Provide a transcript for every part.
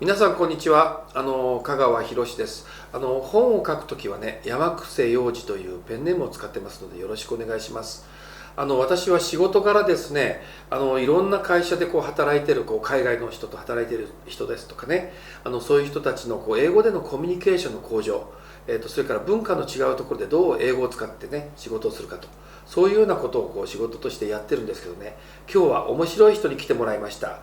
皆さんこんにちは。香川博です。本を書くときはね、山癖洋二というペンネームを使ってますのでよろしくお願いします。私は仕事柄ですね、いろんな会社で働いてる海外の人と働いてる人ですとかね、そういう人たちの英語でのコミュニケーションの向上、それから文化の違うところでどう英語を使ってね仕事をするかと、そういうようなことを仕事としてやってるんですけどね、今日は面白い人に来てもらいました。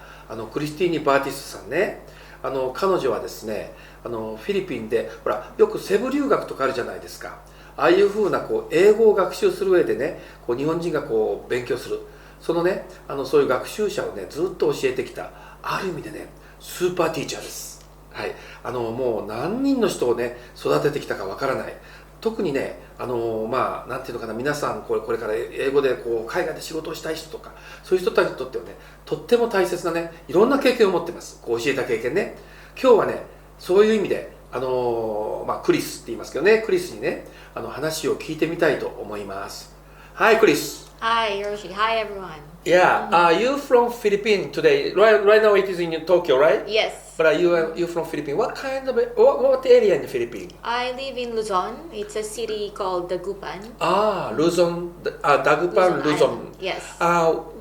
クリスティーニ・バーティストさんね。彼女はですね、フィリピンでほらよくセブ留学とかあるじゃないですか。ああいうふうな英語を学習する上でね、日本人が勉強する、そのねそういう学習者をねずっと教えてきた、ある意味でねスーパーティーチャーです。はい、もう何人の人をね育ててきたかわからない。特にねなんていうのかな、皆さんこれから英語で海外で仕事をしたい人とか、そういう人たちにとってはねとっても大切なねいろんな経験を持ってます。教えた経験ね。今日はねそういう意味でクリスって言いますけどね、クリスにね話を聞いてみたいと思います。Hi, Chris. Hi, Yoshi. Hi, everyone. Yeah, you from Philippines today. Right now it is in Tokyo, right? Yes. But you from Philippines. What kind of what area in the Philippines? I live in Luzon. It's a city called Dagupan. Luzon, Dagupan, Luzon. Yes.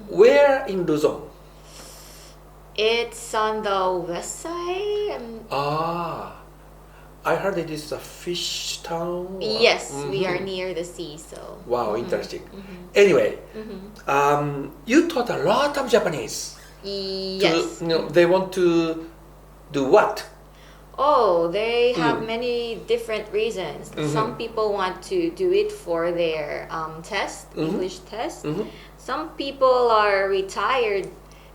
Where in Luzon? It's on the west side. I heard it is a fish town. Yes, we are near the sea, so. Wow, interesting. Anyway, you taught a lot of Japanese. Yes. They want to do what? Oh, they have many different reasons. Some people want to do it for their test, English test. Some people are retired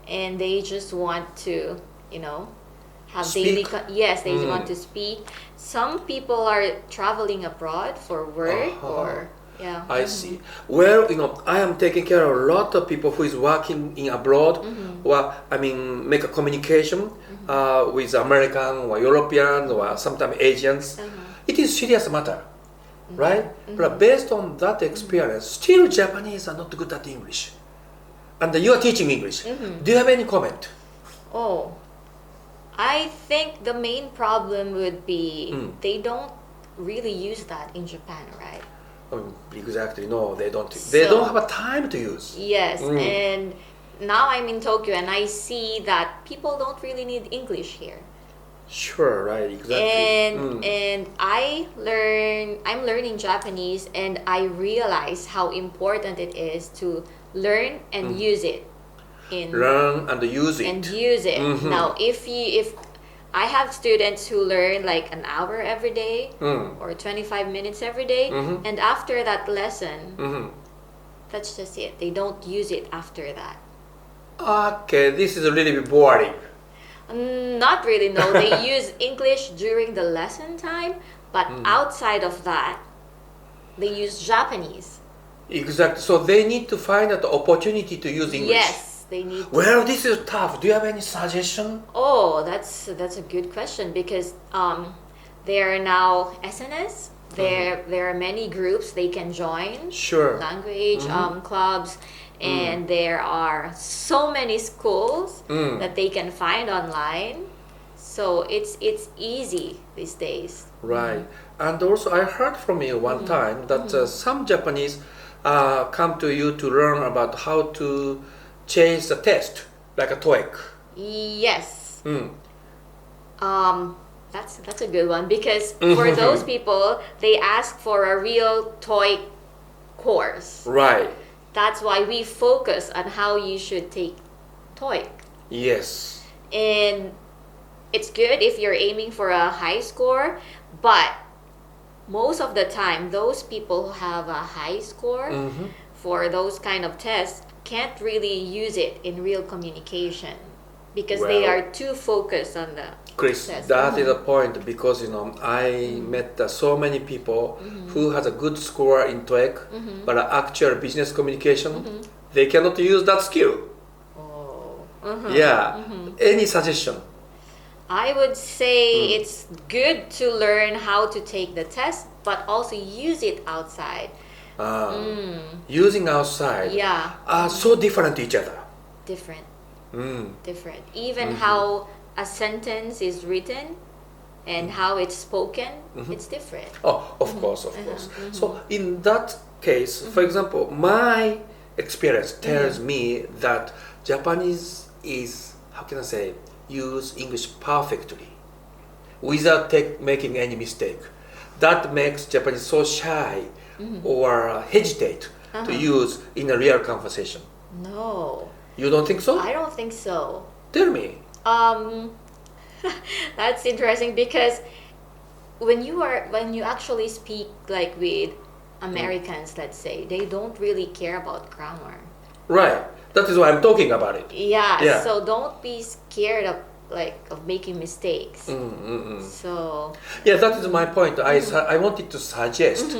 and they just want to, have Speak. Yes, they want to speak. Some people are traveling abroad for work or yeah. I see. Well, I am taking care of a lot of people who is working in abroad, or make a communication with American or European or sometimes Asians. It is serious matter, right? But based on that experience, still Japanese are not good at English, and you are teaching English. Do you have any comment? Oh, I think the main problem would be they don't really use that in Japan, right? Exactly. No, they don't. They don't have a time to use. Yes, and now I'm in Tokyo and I see that people don't really need English here. Sure, right, exactly. And I'm learning Japanese and I realize how important it is to learn and use it. Learn and use it. Now, if I have students who learn like an hour every day or 25 minutes every day, and after that lesson, that's just it. They don't use it after that. Okay, this is a little bit boring. Not really, no. They use English during the lesson time, but outside of that, they use Japanese. Exactly. So they need to find an opportunity to use English. Yes. They need to. Well, this is tough. Do you have any suggestion? Oh, that's a good question because there are now SNS. There are many groups they can join. Sure. Language clubs, and there are so many schools that they can find online. So it's easy these days. Right. And also, I heard from you one time that some Japanese come to you to learn about how to chase a test, like a TOEIC. Yes. That's a good one because for those people, they ask for a real TOEIC course. Right. That's why we focus on how you should take TOEIC. Yes. And it's good if you're aiming for a high score, but most of the time, those people who have a high score for those kind of tests can't really use it in real communication because they are too focused on the Chris, test. that is a point because I met so many people who has a good score in TOEIC, but actual business communication, they cannot use that skill. Oh. Yeah. Any suggestion? I would say it's good to learn how to take the test, but also use it outside. Using outside Yeah. are so different to each other. Different. Even how a sentence is written and how it's spoken, it's different. Oh, of course. So in that case, for example, my experience tells me that Japanese is, how can I say, use English perfectly without making any mistake. That makes Japanese so shy or hesitate to use in a real conversation. No. You don't think so? I don't think so. Tell me. That's interesting because when you actually speak like with Americans, let's say, they don't really care about grammar. Right. That is why I'm talking about it. Yeah. So don't be scared of making mistakes. So yeah, that is my point. I wanted to suggest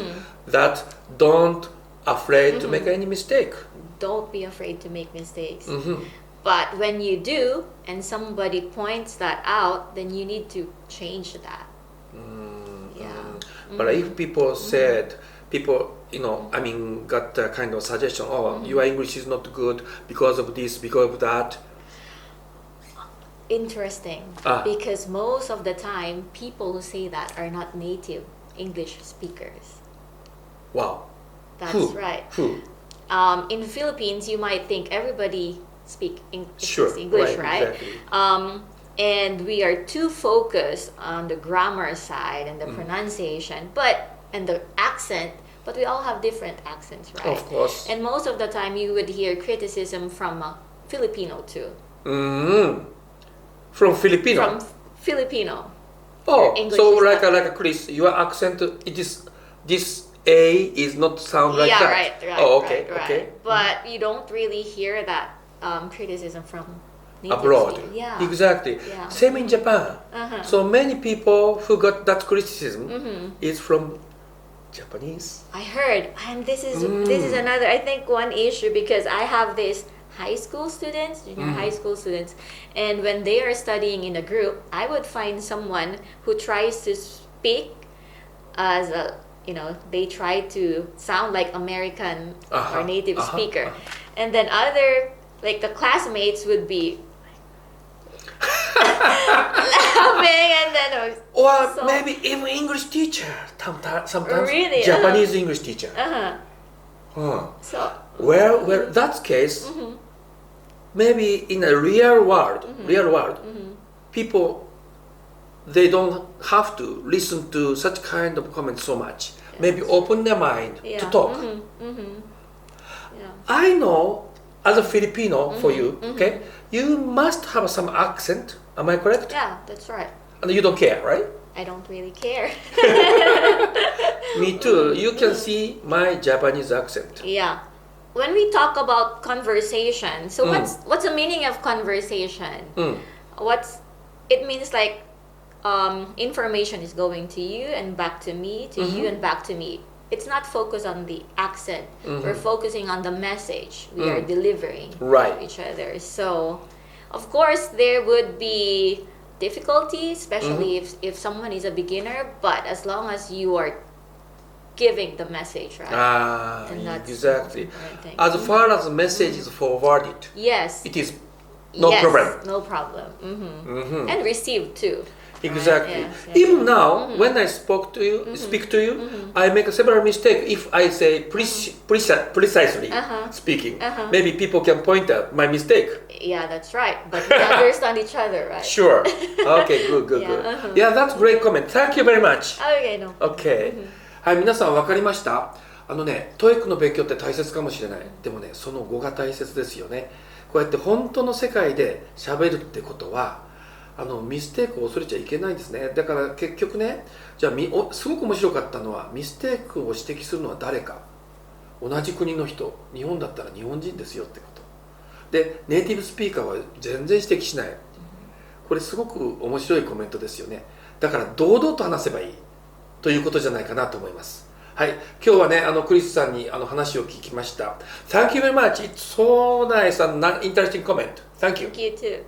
that don't afraid to make any mistake. Don't be afraid to make mistakes. But when you do and somebody points that out, then you need to change that. But if people said, got a kind of suggestion, your English is not good because of this, because of that. Interesting. Because most of the time, people who say that are not native English speakers. Wow. That's right. Who? In the Philippines, you might think everybody speaks English, right? Exactly. And we are too focused on the grammar side and the pronunciation, and the accent, but we all have different accents, right? Of course. And most of the time, you would hear criticism from a Filipino too. From Filipino? From Filipino. Oh, English so is like not- a Chris, your accent, this A is not sound like that. Right. Oh, okay, right. okay. But you don't really hear that criticism from native Abroad. speakers. Yeah. Exactly. Yeah. Same in Japan. So many people who got that criticism is from Japanese. I heard, and this is another, I think, one issue, because I have this high school students, junior high school students, and when they are studying in a group, I would find someone who tries to speak as a, they try to sound like American or native speaker, and then other, like the classmates would be laughing, and then Or so- maybe even English teacher. Sometimes Really? Japanese English teacher. So Well, that case, maybe in a real world, people, they don't have to listen to such kind of comments so much. Maybe open their mind to talk. I know, as a Filipino, for you, okay, you must have some accent. Am I correct? yeah, that's right. And you don't care, right? I don't really care. Me too. You can see my Japanese accent. Yeah. When we talk about conversation, so what's the meaning of conversation? It means like information is going to you and back to me, to you and back to me. It's not focused on the accent. We're focusing on the message we are delivering Right. to each other. So, of course, there would be difficulty, especially if someone is a beginner, but as long as you are giving the message, right? And that's Exactly. the important thing. As far as the message is forwarded, Yes. it is no Yes, problem. No problem. And received too. Exactly. Yes, yes. Even now, when I speak to you, I make several mistakes if I say precisely speaking. Maybe people can point out my mistake. Yeah, that's right. But we understand each other, right? Sure. Okay, good. Yeah, that's great comment. Thank you very much. Okay, no. Okay. はい、皆さん分かりました？TOEIC の勉強って大切かもしれない。でもね、その後が大切ですよね。こうやって本当の世界で喋るってことは、ミステークを恐れちゃいけないんですね。だから結局ね、じゃあすごく面白かったのは、ミステークを指摘するのは誰か。同じ国の人、日本だったら日本人ですよってこと。で、ネイティブスピーカーは全然指摘しない。これすごく面白いコメントですよね。だから堂々と話せばいいということじゃないかなと思います。はい、今日はね、クリスさんに話を聞きました。Thank you very much. It's so nice and interesting comment. Thank you. Thank you too.